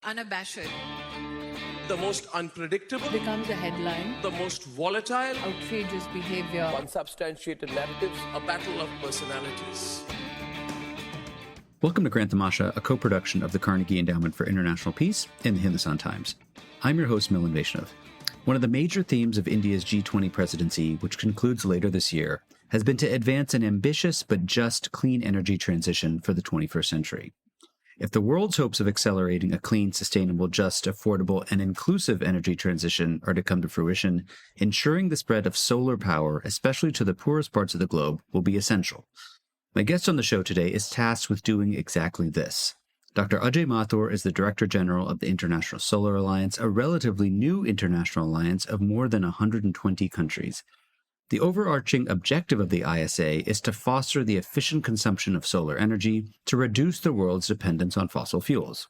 unabashed, the most unpredictable, becomes a headline, the most volatile, outrageous behavior, unsubstantiated narratives, a battle of personalities. Welcome to Grant Tamasha, a co-production of the Carnegie Endowment for International Peace and the Hindustan Times. I'm your host, Milan. One of the major themes of India's G20 presidency, which concludes later this year, has been to advance an ambitious but just clean energy transition for the 21st century. If the world's hopes of accelerating a clean, sustainable, just, affordable, and inclusive energy transition are to come to fruition, ensuring the spread of solar power, especially to the poorest parts of the globe, will be essential. My guest on the show today is tasked with doing exactly this. Dr. Ajay Mathur is the Director General of the International Solar Alliance, a relatively new international alliance of more than 120 countries. The overarching objective of the ISA is to foster the efficient consumption of solar energy to reduce the world's dependence on fossil fuels.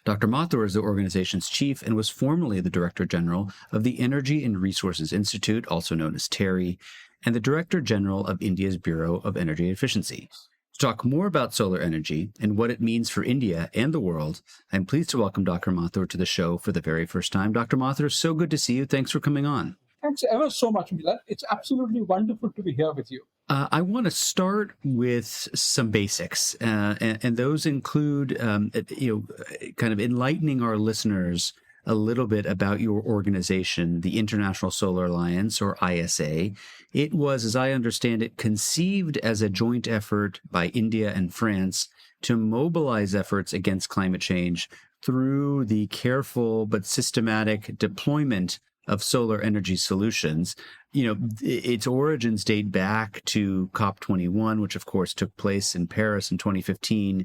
Dr. Mathur is the organization's chief and was formerly the Director General of the Energy and Resources Institute, also known as TERI, and the Director General of India's Bureau of Energy Efficiency. To talk more about solar energy and what it means for India and the world, I'm pleased to welcome Dr. Mathur to the show for the very first time. Dr. Mathur, so good to see you. Thanks for coming on. Thanks ever so much, Milan. It's absolutely wonderful to be here with you. I want to start with some basics, and those include, kind of enlightening our listeners a little bit about your organization, the International Solar Alliance, or ISA. It was, as I understand it, conceived as a joint effort by India and France to mobilize efforts against climate change through the careful but systematic deployment of solar energy solutions. Its origins date back to COP21, which of course took place in Paris in 2015.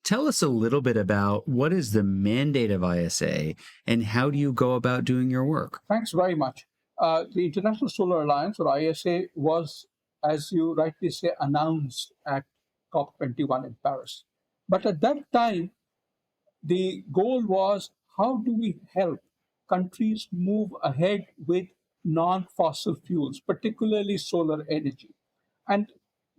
Tell us a little bit about what is the mandate of ISA and how do you go about doing your work? Thanks very much. The International Solar Alliance, or ISA, was, as you rightly say, announced at COP21 in Paris. But at that time, the goal was, how do we help countries move ahead with non-fossil fuels, particularly solar energy? And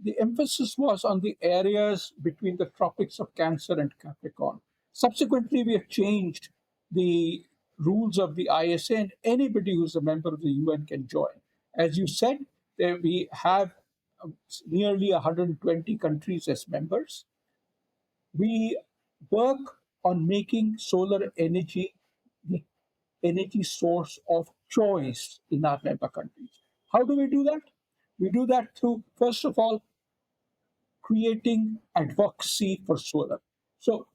the emphasis was on the areas between the tropics of Cancer and Capricorn. Subsequently, we have changed the rules of the ISA, and anybody who's a member of the UN can join. As you said, we have nearly 120 countries as members. We work on making solar energy the energy source of choice in our member countries. How do we do that? We do that through, first of all, creating advocacy for solar. So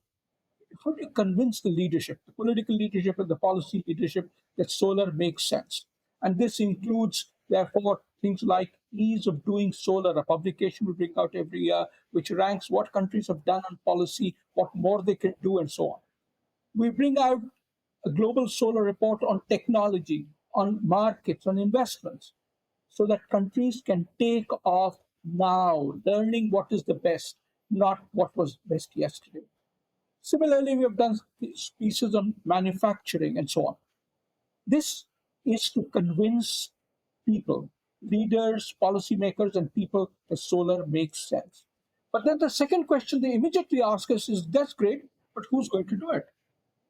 how do you convince the leadership, the political leadership and the policy leadership, that solar makes sense? And this includes, therefore, things like ease of doing solar, a publication we bring out every year, which ranks what countries have done on policy, what more they can do, and so on. We bring out a global solar report on technology, on markets, on investments, so that countries can take off now, learning what is the best, not what was best yesterday. Similarly, we have done pieces on manufacturing and so on. This is to convince people, leaders, policymakers, and people that solar makes sense. But then the second question they immediately ask us is, that's great, but who's going to do it?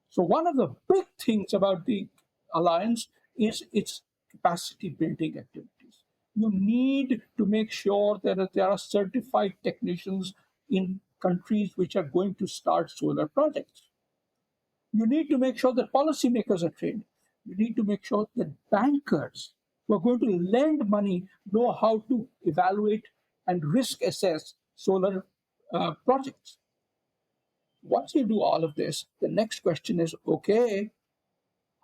So one of the big things about the alliance is its capacity building activities. You need to make sure that there are certified technicians in countries which are going to start solar projects. You need to make sure that policymakers are trained. You need to make sure that bankers who are going to lend money know how to evaluate and risk assess solar projects. Once you do all of this, the next question is, okay,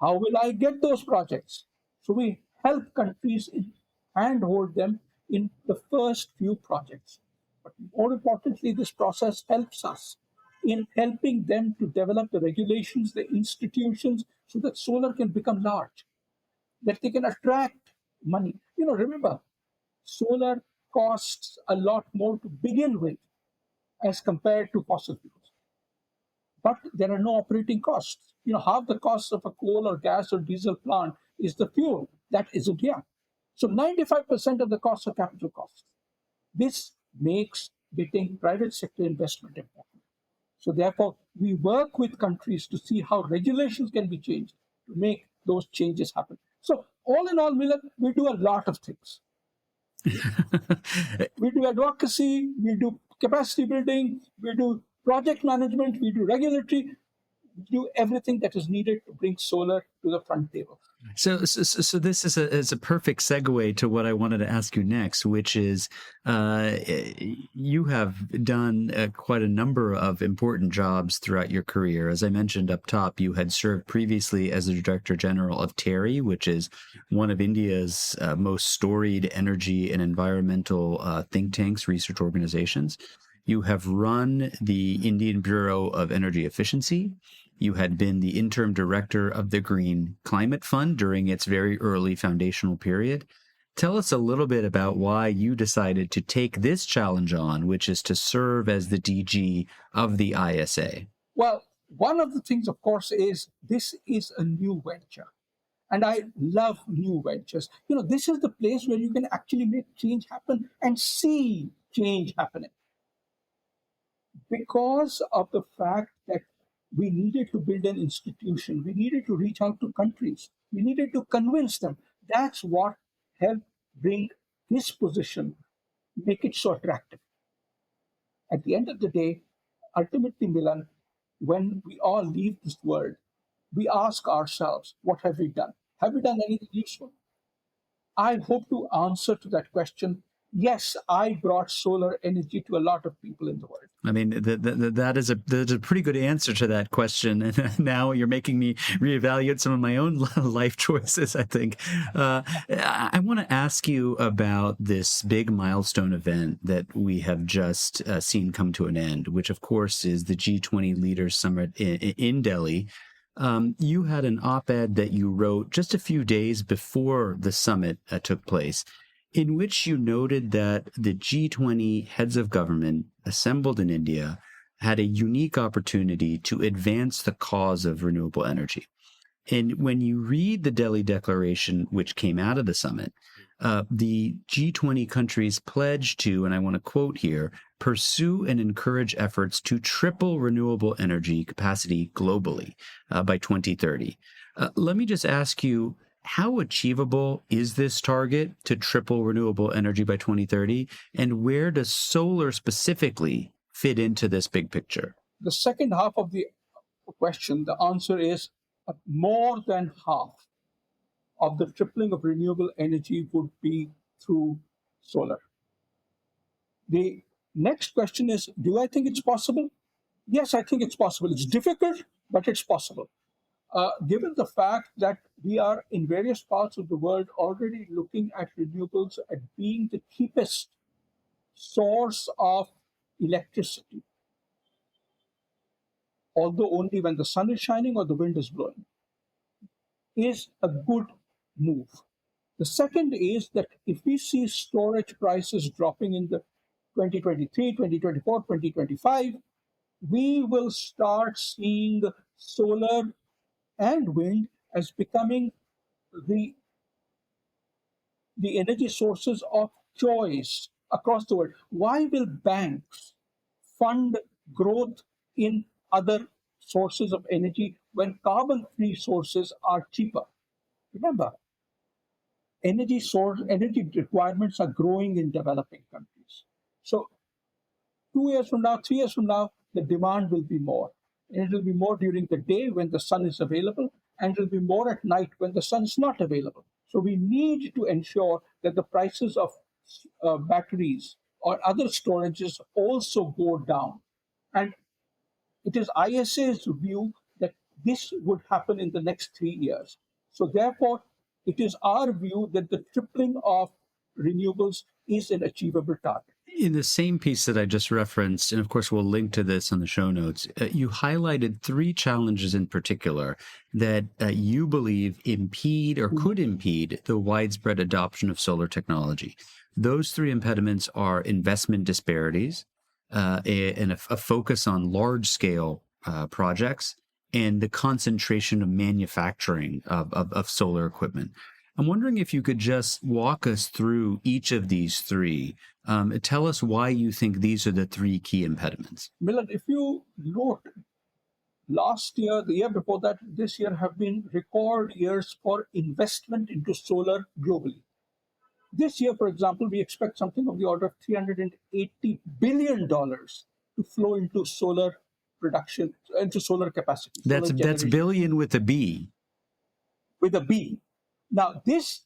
how will I get those projects? So we help countries handhold them in the first few projects. But more importantly, this process helps us in helping them to develop the regulations, the institutions, so that solar can become large, that they can attract money. Remember, solar costs a lot more to begin with as compared to fossil fuels. But there are no operating costs. Half the cost of a coal or gas or diesel plant is the fuel. That isn't here. So 95% of the costs are capital costs. This makes getting private sector investment important. So therefore, we work with countries to see how regulations can be changed to make those changes happen. So all in all, Milan, we do a lot of things. We do advocacy, we do capacity building, we do project management, we do regulatory, we do everything that is needed to bring solar to the front table. So this is a perfect segue to what I wanted to ask you next, which is you have done quite a number of important jobs throughout your career. As I mentioned up top, you had served previously as the Director General of TERI, which is one of India's most storied energy and environmental think tanks, research organizations. You have run the Indian Bureau of Energy Efficiency. You had been the interim director of the Green Climate Fund during its very early foundational period. Tell us a little bit about why you decided to take this challenge on, which is to serve as the DG of the ISA. Well, one of the things, of course, is this is a new venture. And I love new ventures. This is the place where you can actually make change happen and see change happening. Because of the fact that we needed to build an institution, we needed to reach out to countries, we needed to convince them. That's what helped bring this position, make it so attractive. At the end of the day, ultimately, Milan, when we all leave this world, we ask ourselves, what have we done? Have we done anything useful? I hope to answer to that question. Yes, I brought solar energy to a lot of people in the world. I mean, that's a pretty good answer to that question. And now you're making me reevaluate some of my own life choices, I think. I want to ask you about this big milestone event that we have just seen come to an end, which, of course, is the G20 Leaders Summit in Delhi. You had an op-ed that you wrote just a few days before the summit took place, in which you noted that the G20 heads of government assembled in India had a unique opportunity to advance the cause of renewable energy. And when you read the Delhi Declaration, which came out of the summit, the G20 countries pledged to, and I want to quote here, pursue and encourage efforts to triple renewable energy capacity globally by 2030. Let me just ask you, how achievable is this target to triple renewable energy by 2030? And where does solar specifically fit into this big picture? The second half of the question, the answer is more than half of the tripling of renewable energy would be through solar. The next question is, do I think it's possible? Yes, I think it's possible. It's difficult, but it's possible. Given the fact that we are in various parts of the world already looking at renewables as being the cheapest source of electricity, although only when the sun is shining or the wind is blowing, is a good move. The second is that if we see storage prices dropping in the 2023, 2024, 2025, we will start seeing solar and wind as becoming the energy sources of choice across the world. Why will banks fund growth in other sources of energy when carbon-free sources are cheaper? Remember, energy requirements are growing in developing countries. So 2 years from now, 3 years from now, the demand will be more. And it will be more during the day when the sun is available, and it will be more at night when the sun is not available. So we need to ensure that the prices of batteries or other storages also go down. And it is ISA's view that this would happen in the next 3 years. So therefore, it is our view that the tripling of renewables is an achievable target. In the same piece that I just referenced, and of course we'll link to this on the show notes, you highlighted 3 challenges in particular that you believe impede or could impede the widespread adoption of solar technology. Those 3 impediments are investment disparities, and a focus on large-scale projects, and the concentration of manufacturing of solar equipment. I'm wondering if you could just walk us through each of these three. Tell us why you think these are the three key impediments. Milan, if you note, last year, the year before that, this year have been record years for investment into solar globally. This year, for example, we expect something of the order of $380 billion to flow into solar production, into solar capacity. That's Solar that's generation billion with a B. with a B. Now, this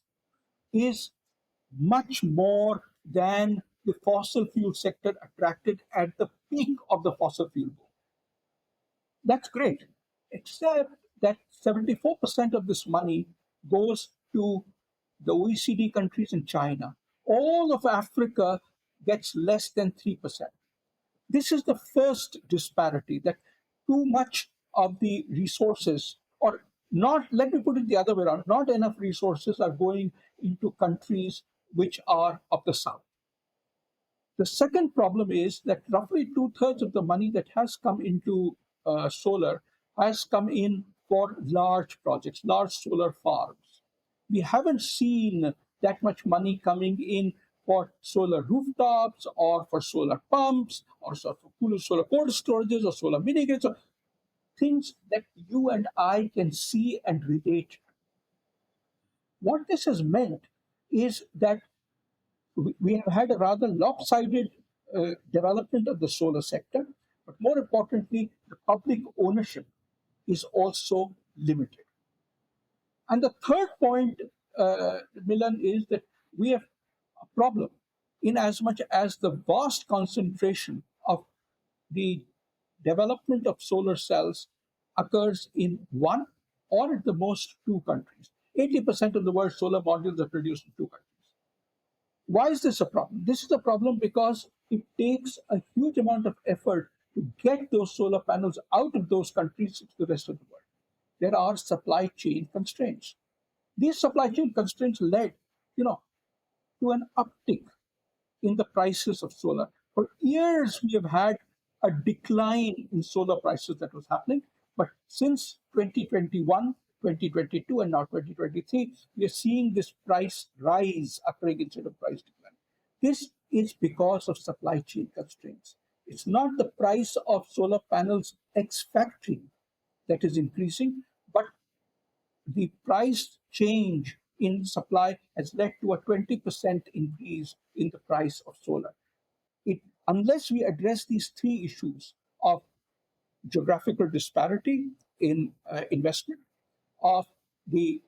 is much more than the fossil fuel sector attracted at the peak of the fossil fuel boom. That's great, except that 74% of this money goes to the OECD countries and China. All of Africa gets less than 3%. This is the first disparity, that too much of the resources, or not, let me put it the other way around, not enough resources are going into countries which are of the South. The second problem is that roughly two-thirds of the money that has come into solar has come in for large projects, large solar farms. We haven't seen that much money coming in for solar rooftops or for solar pumps or for solar cold storages or solar mini grids, or things that you and I can see and relate to. What this has meant is that we have had a rather lopsided development of the solar sector, but more importantly, the public ownership is also limited. And the third point, Milan, is that we have a problem in as much as the vast concentration of the development of solar cells occurs in one or at the most two countries. 80% of the world's solar modules are produced in two countries. Why is this a problem? This is a problem because it takes a huge amount of effort to get those solar panels out of those countries to the rest of the world. There are supply chain constraints. These supply chain constraints led, to an uptick in the prices of solar. For years, we have had a decline in solar prices that was happening, but since 2021, 2022, and now 2023, we are seeing this price rise occurring instead of price decline. This is because of supply chain constraints. It's not the price of solar panels ex factory that is increasing, but the price change in supply has led to a 20% increase in the price of solar. Unless we address these three issues of geographical disparity in investment, of the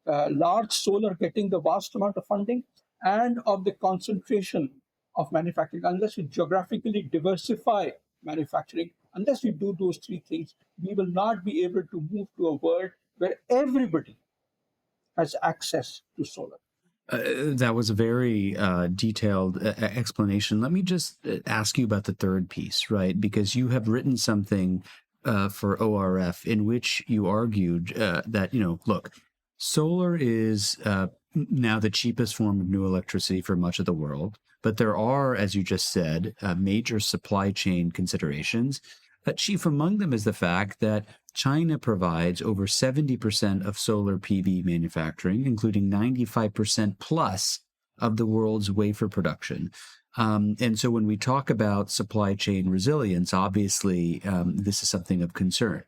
large solar getting the vast amount of funding, and of the concentration of manufacturing, unless we geographically diversify manufacturing, unless we do those three things, we will not be able to move to a world where everybody has access to solar. That was a very detailed explanation. Let me just ask you about the third piece, right? Because you have written something for ORF in which you argued that, look, solar is now the cheapest form of new electricity for much of the world, but there are, as you just said, major supply chain considerations. Chief among them is the fact that China provides over 70% of solar PV manufacturing, including 95% plus of the world's wafer production. And so when we talk about supply chain resilience, obviously, this is something of concern.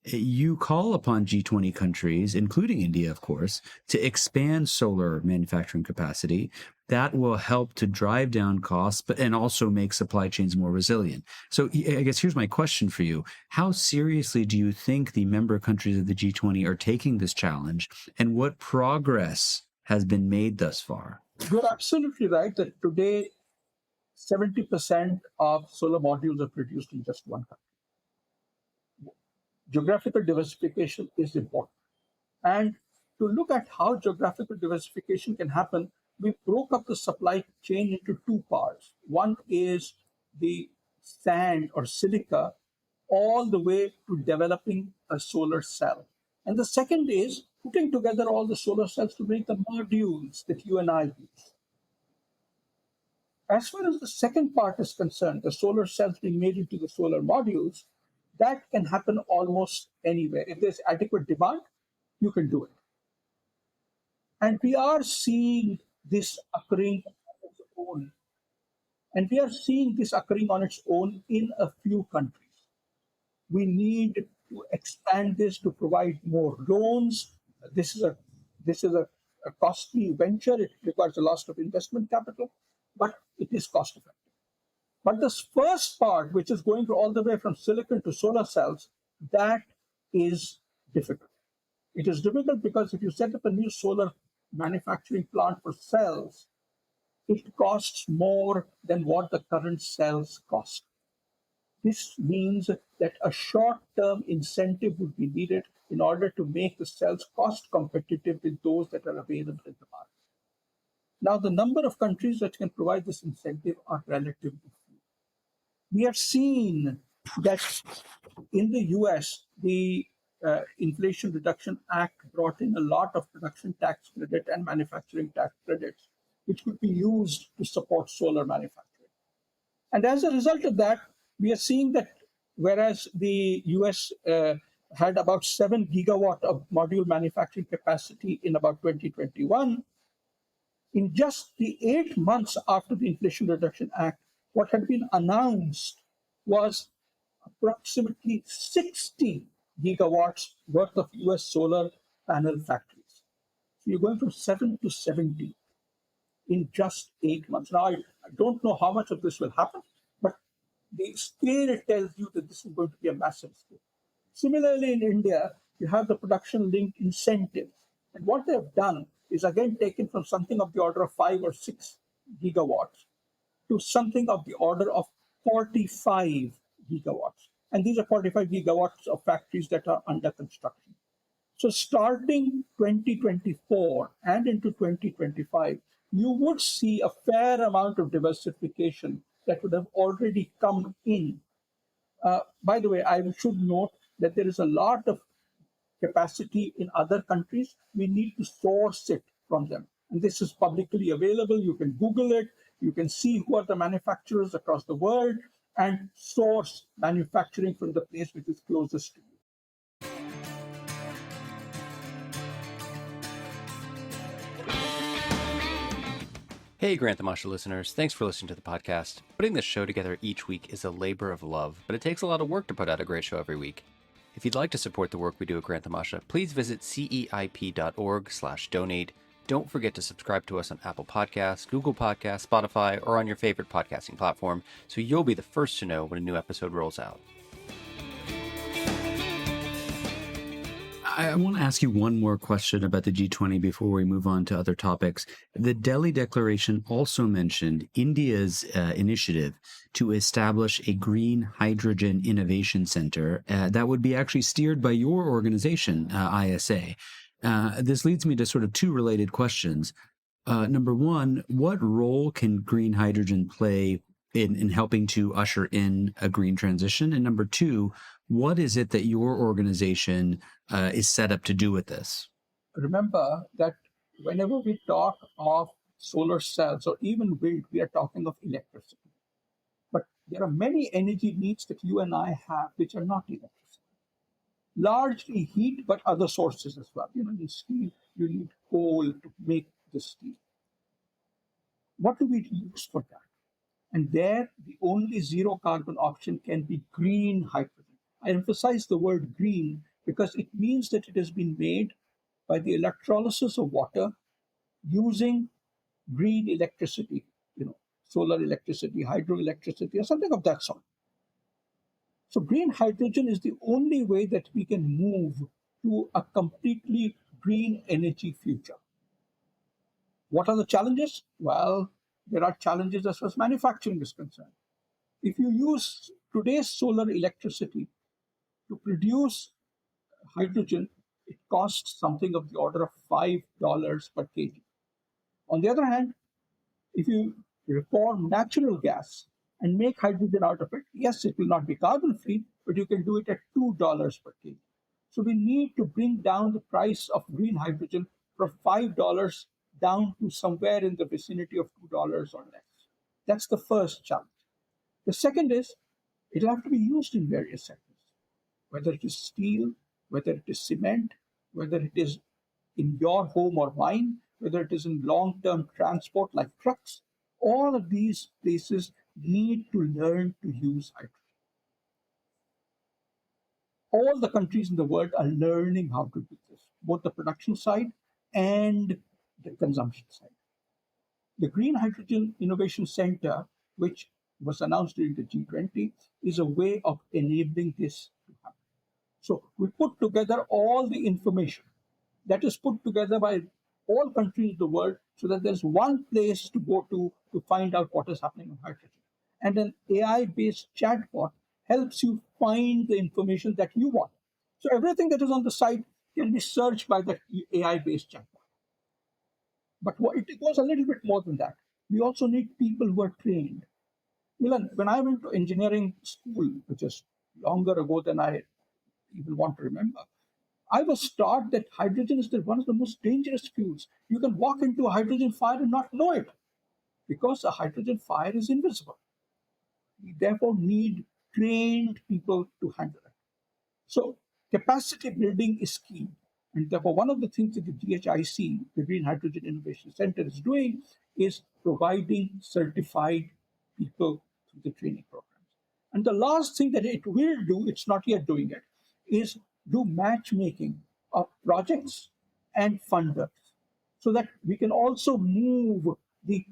You call upon G20 countries, including India, of course, to expand solar manufacturing capacity. That will help to drive down costs, and also make supply chains more resilient. So I guess here's my question for you. How seriously do you think the member countries of the G20 are taking this challenge, and what progress has been made thus far? You're absolutely right that today 70% of solar modules are produced in just one country. Geographical diversification is important. And to look at how geographical diversification can happen, we broke up the supply chain into two parts. One is the sand or silica, all the way to developing a solar cell. And the second is putting together all the solar cells to make the modules that you and I use. As far as the second part is concerned, the solar cells being made into the solar modules, that can happen almost anywhere. If there's adequate demand, you can do it. And we are seeing this occurring on its own. And we are seeing this occurring on its own in a few countries. We need to expand this to provide more loans. This is a this is a costly venture. It requires a lot of investment capital, but it is cost effective. But this first part, which is going all the way from silicon to solar cells, that is difficult. It is difficult because if you set up a new solar manufacturing plant for cells, it costs more than what the current cells cost. This means that a short-term incentive would be needed in order to make the cells cost competitive with those that are available in the market. Now, the number of countries that can provide this incentive are relatively few. We have seen that in the US, the Inflation Reduction Act brought in a lot of production tax credit and manufacturing tax credits, which could be used to support solar manufacturing. And as a result of that, we are seeing that whereas the US had about 7 gigawatt of module manufacturing capacity in about 2021, in just the 8 months after the Inflation Reduction Act, what had been announced was approximately 60 gigawatts worth of US solar panel factories. So you're going from 7 to 70 in just 8 months. Now, I don't know how much of this will happen, but the scale tells you that this is going to be a massive scale. Similarly, in India, you have the production linked incentives. And what they have done is again taken from something of the order of 5 or 6 gigawatts to something of the order of 45 gigawatts. And these are 45 gigawatts of factories that are under construction. So starting 2024 and into 2025, you would see a fair amount of diversification that would have already come in. By the way, I should note that there is a lot of capacity in other countries. We need to source it from them. And this is publicly available. You can Google it. You can see who are the manufacturers across the world and source manufacturing from the place which is closest to you. Hey, Grant the Masha listeners. Thanks for listening to the podcast. Putting this show together each week is a labor of love, but it takes a lot of work to put out a great show every week. If you'd like to support the work we do at Grant the Masha, please visit ceip.org/donate. Don't forget to subscribe to us on Apple Podcasts, Google Podcasts, Spotify, or on your favorite podcasting platform, so you'll be the first to know when a new episode rolls out. I want to ask you one more question about the G20 before we move on to other topics. The Delhi Declaration also mentioned India's initiative to establish a green hydrogen innovation center that would be actually steered by your organization, ISA. This leads me to sort of two related questions. Number one, what role can green hydrogen play in helping to usher in a green transition? And number two, what is it that your organization is set up to do with this? Remember that whenever we talk of solar cells or even wind, we are talking of electricity. But there are many energy needs that you and I have which are not electricity. Largely heat, but other sources as well. You need steel, you need coal to make the steel. What do we use for that? And there, the only zero carbon option can be green hydrogen. I emphasize the word green because it means that it has been made by the electrolysis of water using green electricity, solar electricity, hydroelectricity, or something of that sort. So green hydrogen is the only way that we can move to a completely green energy future. What are the challenges? Well, there are challenges as far as manufacturing is concerned. If you use today's solar electricity to produce hydrogen, it costs something of the order of $5 per kg. On the other hand, if you reform natural gas and make hydrogen out of it, yes, it will not be carbon free, but you can do it at $2 per kg. So we need to bring down the price of green hydrogen from $5 down to somewhere in the vicinity of $2 or less. That's the first challenge. The second is it'll have to be used in various sectors, whether it is steel, whether it is cement, whether it is in your home or mine, whether it is in long-term transport like trucks, all of these places need to learn to use hydrogen. All the countries in the world are learning how to do this, both the production side and the consumption side. The Green Hydrogen Innovation Center, which was announced during the G20, is a way of enabling this to happen. So we put together all the information that is put together by all countries in the world so that there's one place to go to find out what is happening on hydrogen. And an AI-based chatbot helps you find the information that you want. So everything that is on the site can be searched by the AI-based chatbot. But it goes a little bit more than that. We also need people who are trained. Milan, when I went to engineering school, which is longer ago than I even want to remember, I was taught that hydrogen is one of the most dangerous fuels. You can walk into a hydrogen fire and not know it because a hydrogen fire is invisible. We therefore need trained people to handle it. So capacity building is key. And therefore, one of the things that the GHIC, the Green Hydrogen Innovation Center, is doing is providing certified people through the training programs. And the last thing that it will do, it's not yet doing it, is do matchmaking of projects and funders so that we can also move the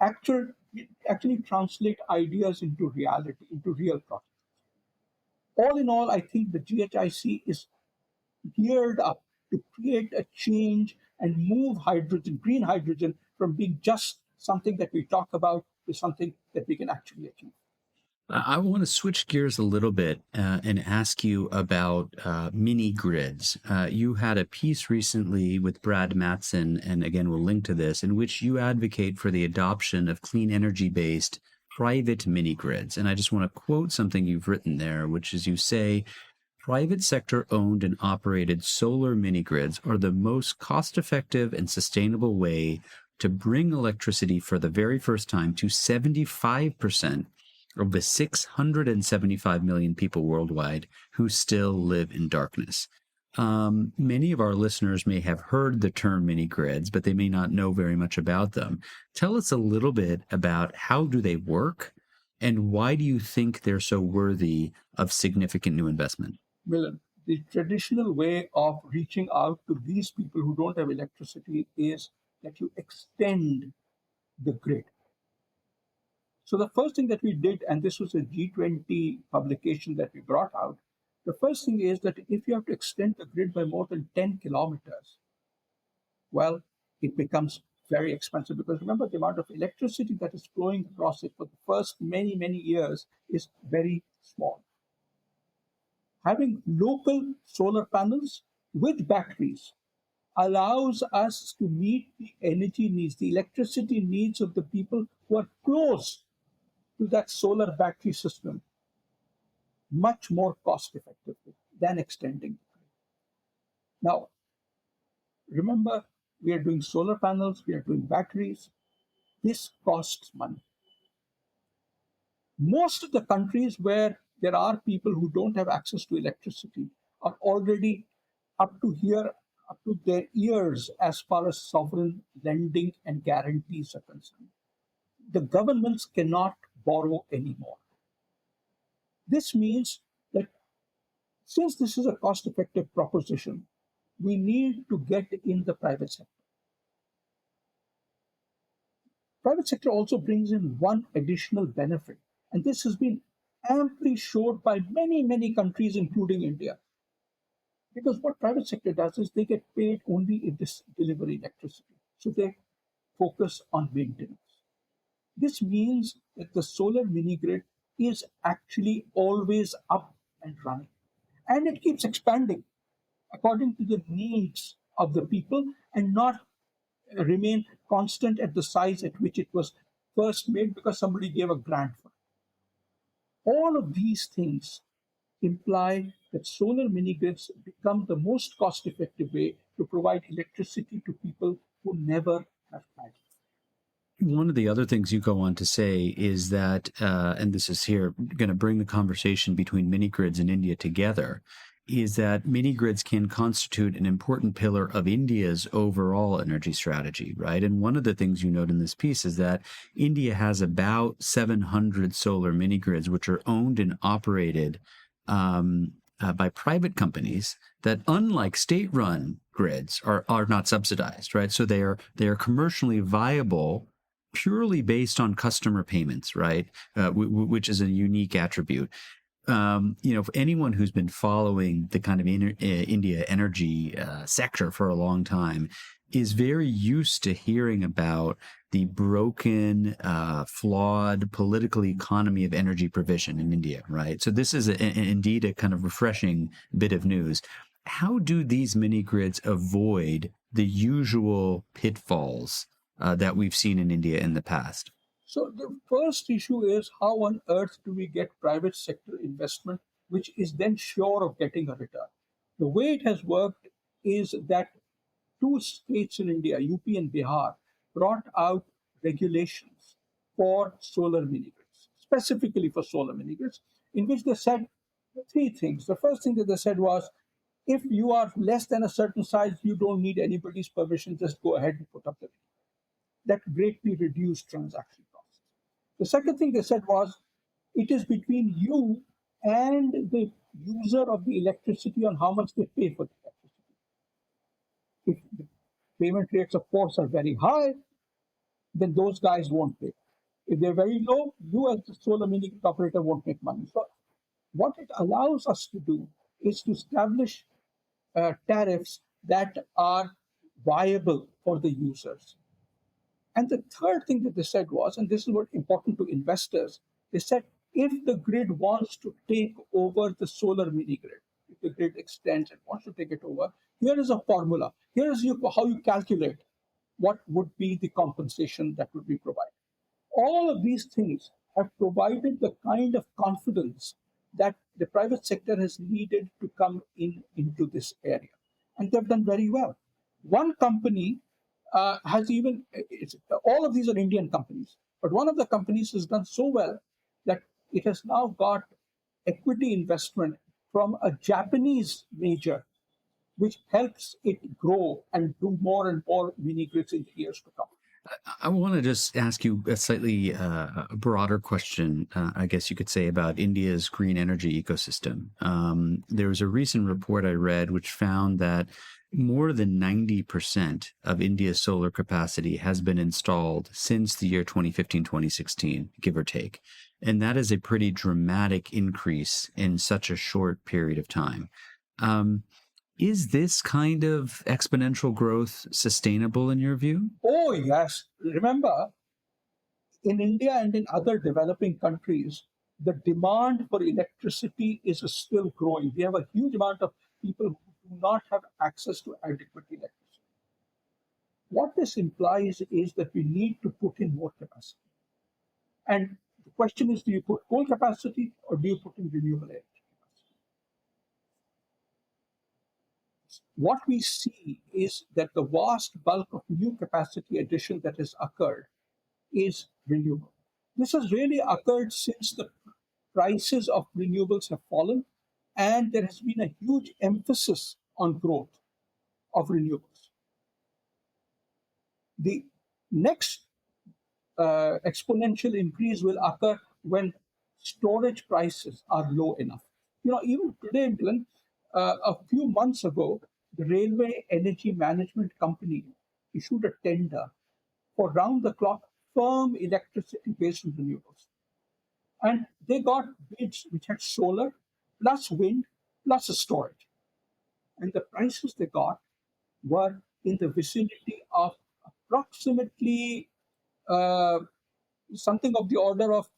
actually translate ideas into reality, into real projects. All in all, I think the GHIC is geared up to create a change and move hydrogen, green hydrogen, from being just something that we talk about to something that we can actually achieve. I want to switch gears a little bit and ask you about mini grids. You had a piece recently with Brad Mattson, and again, we'll link to this, in which you advocate for the adoption of clean energy-based private mini grids. And I just want to quote something you've written there, which is you say, private sector owned and operated solar mini grids are the most cost-effective and sustainable way to bring electricity for the very first time to 75% of the 675 million people worldwide who still live in darkness. Many of our listeners may have heard the term mini grids, but they may not know very much about them. Tell us a little bit about how do they work and why do you think they're so worthy of significant new investment? Milan, the traditional way of reaching out to these people who don't have electricity is that you extend the grid. So the first thing that we did, and this was a G20 publication that we brought out, the first thing is that if you have to extend the grid by more than 10 kilometers, well, it becomes very expensive because remember, the amount of electricity that is flowing across it for the first many, many years is very small. Having local solar panels with batteries allows us to meet the energy needs, the electricity needs of the people who are close to that solar battery system much more cost effectively than extending the grid. Now, remember, we are doing solar panels, we are doing batteries. This costs money. Most of the countries where there are people who don't have access to electricity are already up to their ears as far as sovereign lending and guarantees are concerned. The governments cannot borrow anymore. This means that since this is a cost-effective proposition, we need to get in the private sector. Private sector also brings in one additional benefit, and this has been amply showed by many, many countries, including India. Because what private sector does is they get paid only if they deliver electricity. So they focus on maintenance. This means that the solar mini grid is actually always up and running. And it keeps expanding according to the needs of the people and not remain constant at the size at which it was first made because somebody gave a grant for it. All of these things imply that solar mini grids become the most cost-effective way to provide electricity to people who never have had it. One of the other things you go on to say is that, and this is here going to bring the conversation between mini grids and India together, is that mini grids can constitute an important pillar of India's overall energy strategy, right? And one of the things you note in this piece is that India has about 700 solar mini grids, which are owned and operated by private companies that, unlike state-run grids, are not subsidized, right? So they are commercially viable purely based on customer payments, right? Which is a unique attribute. For anyone who's been following the kind of India energy sector for a long time is very used to hearing about the broken, flawed political economy of energy provision in India, right? So this is indeed a kind of refreshing bit of news. How do these mini grids avoid the usual pitfalls that we've seen in India in the past? So the first issue is, how on earth do we get private sector investment, which is then sure of getting a return? The way it has worked is that two states in India, UP and Bihar, brought out regulations for solar mini grids, specifically for solar mini grids, in which they said three things. The first thing that they said was, if you are less than a certain size, you don't need anybody's permission, just go ahead and put up the mini grid. That greatly reduced transaction costs. The second thing they said was, it is between you and the user of the electricity on how much they pay for the electricity. If the payment rates, of course, are very high, then those guys won't pay. If they're very low, you as the solar mini grid operator won't make money. So what it allows us to do is to establish tariffs that are viable for the users. And the third thing that they said was, and this is what important to investors, they said, if the grid wants to take over the solar mini grid, if the grid extends and wants to take it over, here is a formula. Here is how you calculate what would be the compensation that would be provided. All of these things have provided the kind of confidence that the private sector has needed to come into this area. And they've done very well. One company has even, all of these are Indian companies, but one of the companies has done so well that it has now got equity investment from a Japanese major, which helps it grow and do more and more mini grids in the years to come. I want to just ask you a slightly broader question, I guess you could say, about India's green energy ecosystem. There was a recent report I read which found that more than 90% of India's solar capacity has been installed since the year 2015-2016, give or take. And that is a pretty dramatic increase in such a short period of time. Is this kind of exponential growth sustainable in your view? Oh, yes. Remember, in India and in other developing countries, the demand for electricity is still growing. We have a huge amount of people who do not have access to adequate electricity. What this implies is that we need to put in more capacity. And the question is, do you put coal capacity or do you put in renewable energy? What we see is that the vast bulk of new capacity addition that has occurred is renewable. This has really occurred since the prices of renewables have fallen, and there has been a huge emphasis on growth of renewables. The next exponential increase will occur when storage prices are low enough. Even today, Milan, a few months ago, the Railway Energy Management Company issued a tender for round-the-clock firm electricity based on renewables. And they got bids which had solar plus wind plus storage. And the prices they got were in the vicinity of approximately something of the order of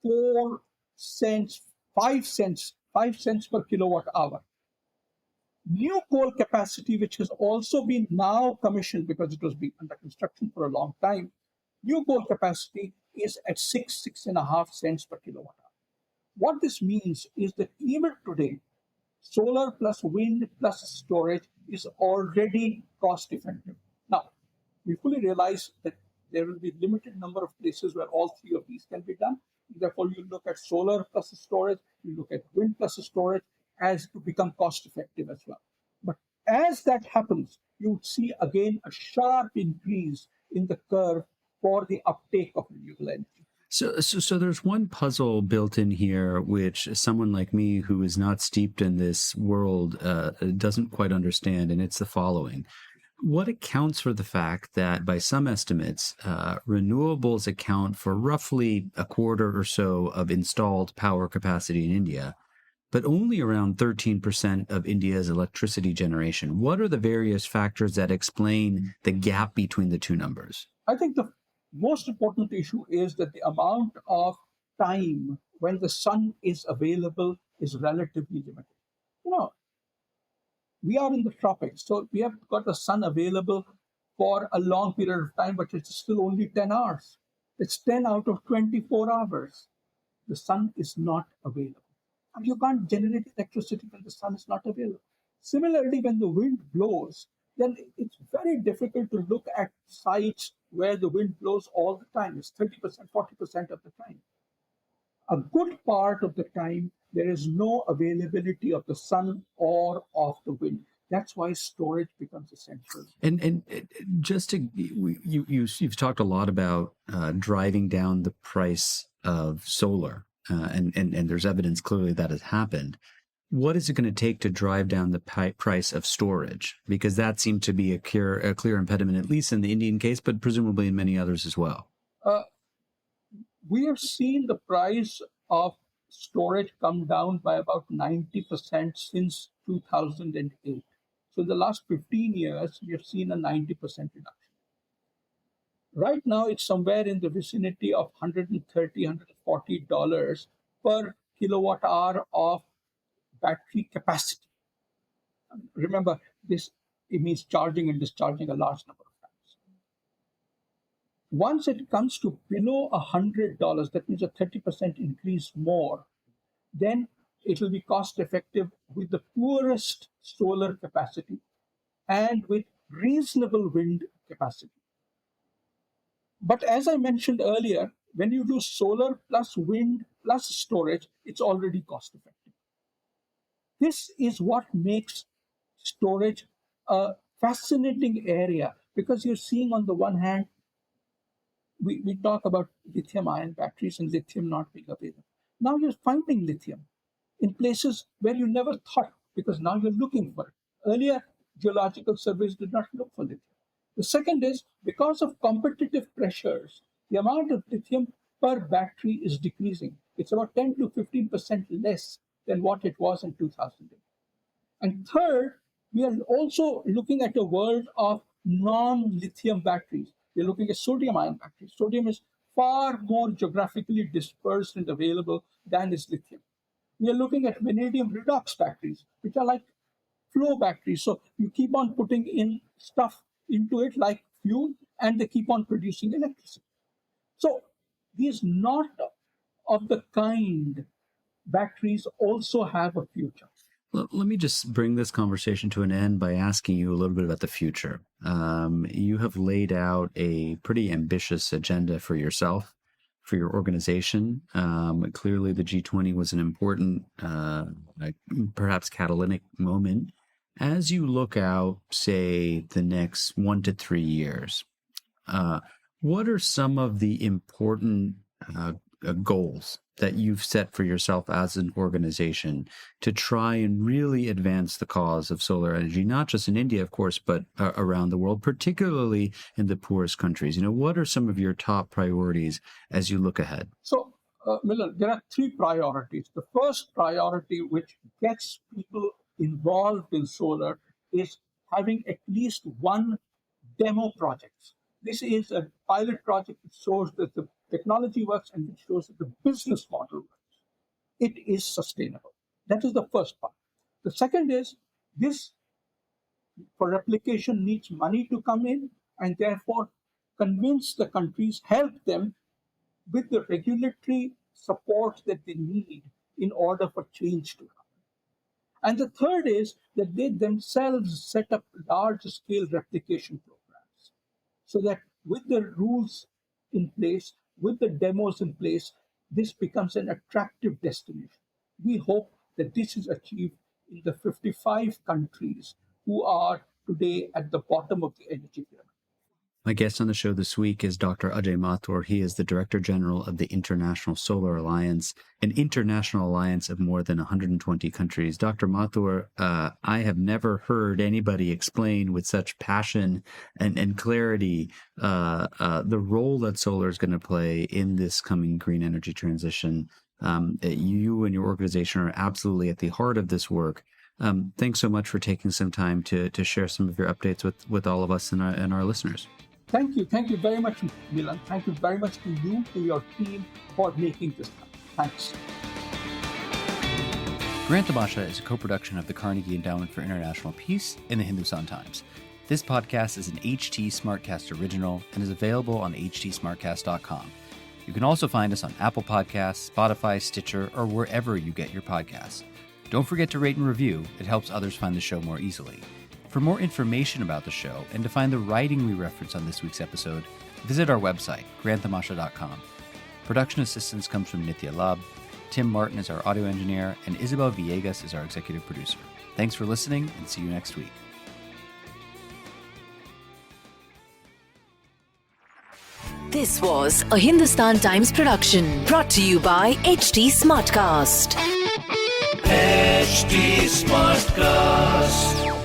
4 cents, 5 cents, 5 cents per kilowatt hour. New coal capacity, which has also been now commissioned because it was being under construction for a long time, new coal capacity is at 6.5 cents per kilowatt hour. What this means is that even today, solar plus wind plus storage is already cost effective. Now, we fully realize that there will be limited number of places where all three of these can be done. Therefore, you look at solar plus storage, you look at wind plus storage, as to become cost effective as well. But as that happens, you see again a sharp increase in the curve for the uptake of renewable energy. So there's one puzzle built in here, which someone like me who is not steeped in this world doesn't quite understand, and it's the following. What accounts for the fact that, by some estimates, renewables account for roughly a quarter or so of installed power capacity in India, but only around 13% of India's electricity generation? What are the various factors that explain the gap between the two numbers? I think the most important issue is that the amount of time when the sun is available is relatively limited. You know, we are in the tropics, so we have got the sun available for a long period of time, but it's still only 10 hours. It's 10 out of 24 hours. The sun is not available. And you can't generate electricity when the sun is not available. Similarly, when the wind blows, then it's very difficult to look at sites where the wind blows all the time. It's 30%, 40% of the time. A good part of the time, there is no availability of the sun or of the wind. That's why storage becomes essential. And just to you've talked a lot about driving down the price of solar, and there's evidence clearly that has happened. What is it going to take to drive down the price of storage? Because that seemed to be a clear impediment, at least in the Indian case, but presumably in many others as well. We have seen the price of storage come down by about 90% since 2008. So in the last 15 years, we have seen a 90% reduction. Right now, it's somewhere in the vicinity of $130, $140 per kilowatt hour of battery capacity. Remember, it means charging and discharging a large number of times. Once it comes to below $100, that means a 30% increase more, then it will be cost effective with the poorest solar capacity and with reasonable wind capacity. But as I mentioned earlier, when you do solar plus wind plus storage, it's already cost effective. This is what makes storage a fascinating area, because you're seeing, on the one hand, we talk about lithium ion batteries and lithium not being available. Now you're finding lithium in places where you never thought, because now you're looking for it. Earlier, geological surveys did not look for lithium. The second is, because of competitive pressures, the amount of lithium per battery is decreasing. It's about 10 to 15% less than what it was in 2008. And third, we are also looking at a world of non-lithium batteries. We're looking at sodium-ion batteries. Sodium is far more geographically dispersed and available than is lithium. We are looking at vanadium redox batteries, which are like flow batteries. So you keep on putting in stuff into it like fuel, and they keep on producing electricity. So these not of the kind batteries also have a future. Let me just bring this conversation to an end by asking you a little bit about the future. You have laid out a pretty ambitious agenda for yourself, for your organization. Clearly, the G20 was an important, perhaps catalytic moment. As you look out, say, the next 1 to 3 years, what are some of the important goals that you've set for yourself as an organization to try and really advance the cause of solar energy, not just in India, of course, but around the world, particularly in the poorest countries? What are some of your top priorities as you look ahead? So, Milan, there are 3 priorities. The first priority, which gets people involved in solar, is having at least one demo project. This is a pilot project that shows that the technology works and it shows that the business model works. It is sustainable. That is the first part. The second is, this, for replication, needs money to come in, and therefore convince the countries, help them with the regulatory support that they need in order for change to happen. And the third is that they themselves set up large-scale replication programs, so that with the rules in place, with the demos in place, this becomes an attractive destination. We hope that this is achieved in the 55 countries who are today at the bottom of the energy pyramid. My guest on the show this week is Dr. Ajay Mathur. He is the Director General of the International Solar Alliance, an international alliance of more than 120 countries. Dr. Mathur, I have never heard anybody explain with such passion and clarity the role that solar is going to play in this coming green energy transition. You and your organization are absolutely at the heart of this work. Thanks so much for taking some time to share some of your updates with all of us and our listeners. Thank you. Thank you very much, Milan. Thank you very much to you, to your team for making this happen. Thanks. Grant Tamasha is a co-production of the Carnegie Endowment for International Peace and the Hindustan Times. This podcast is an HT Smartcast original and is available on htsmartcast.com. You can also find us on Apple Podcasts, Spotify, Stitcher, or wherever you get your podcasts. Don't forget to rate and review. It helps others find the show more easily. For more information about the show and to find the writing we reference on this week's episode, visit our website, granthamasha.com. Production assistance comes from Nithya Lab. Tim Martin is our audio engineer, and Isabel Villegas is our executive producer. Thanks for listening, and see you next week. This was a Hindustan Times production brought to you by HT Smartcast. HT Smartcast.